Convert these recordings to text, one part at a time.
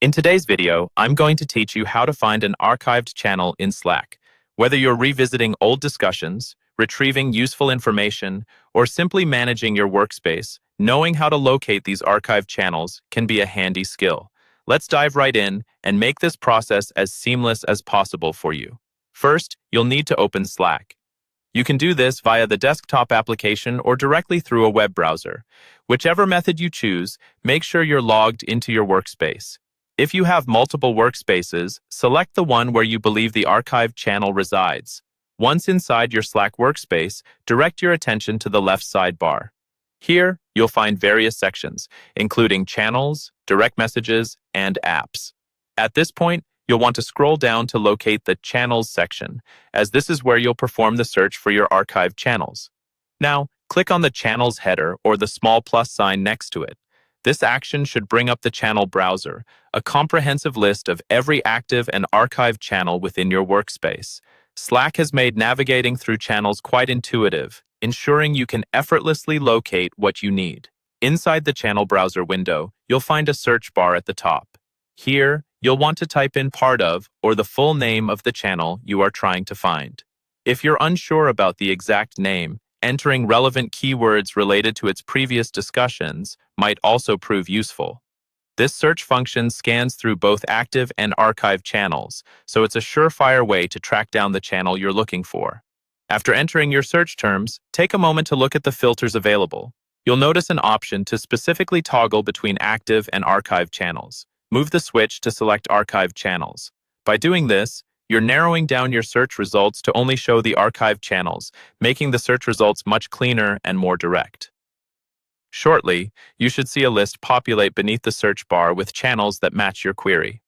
In today's video, I'm going to teach you how to find an archived channel in Slack. Whether you're revisiting old discussions, retrieving useful information, or simply managing your workspace, knowing how to locate these archived channels can be a handy skill. Let's dive right in and make this process as seamless as possible for you. First, you'll need to open Slack. You can do this via the desktop application or directly through a web browser. Whichever method you choose, make sure you're logged into your workspace. If you have multiple workspaces, select the one where you believe the archived channel resides. Once inside your Slack workspace, direct your attention to the left sidebar. Here, you'll find various sections, including channels, direct messages, and apps. At this point, you'll want to scroll down to locate the Channels section, as this is where you'll perform the search for your archived channels. Now, click on the Channels header or the small plus sign next to it. This action should bring up the channel browser, a comprehensive list of every active and archived channel within your workspace. Slack has made navigating through channels quite intuitive, ensuring you can effortlessly locate what you need. Inside the channel browser window, you'll find a search bar at the top. Here, you'll want to type in part of or the full name of the channel you are trying to find. If you're unsure about the exact name, entering relevant keywords related to its previous discussions might also prove useful. This search function scans through both active and archived channels, so it's a surefire way to track down the channel you're looking for. After entering your search terms, take a moment to look at the filters available. You'll notice an option to specifically toggle between active and archived channels. Move the switch to select archived channels. By doing this, you're narrowing down your search results to only show the archived channels, making the search results much cleaner and more direct. Shortly, you should see a list populate beneath the search bar with channels that match your query.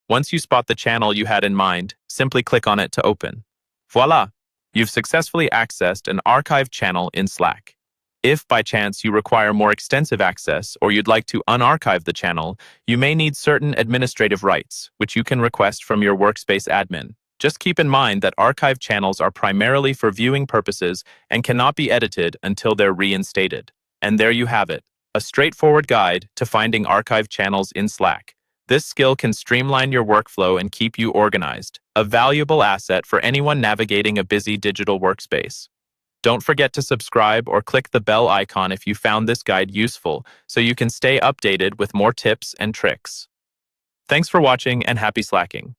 Once you spot the channel you had in mind, simply click on it to open. Voila! You've successfully accessed an archived channel in Slack. If, by chance, you require more extensive access or you'd like to unarchive the channel, you may need certain administrative rights, which you can request from your workspace admin. Just keep in mind that archived channels are primarily for viewing purposes and cannot be edited until they're reinstated. And there you have it, a straightforward guide to finding archived channels in Slack. This skill can streamline your workflow and keep you organized, a valuable asset for anyone navigating a busy digital workspace. Don't forget to subscribe or click the bell icon if you found this guide useful so you can stay updated with more tips and tricks. Thanks for watching and happy slacking.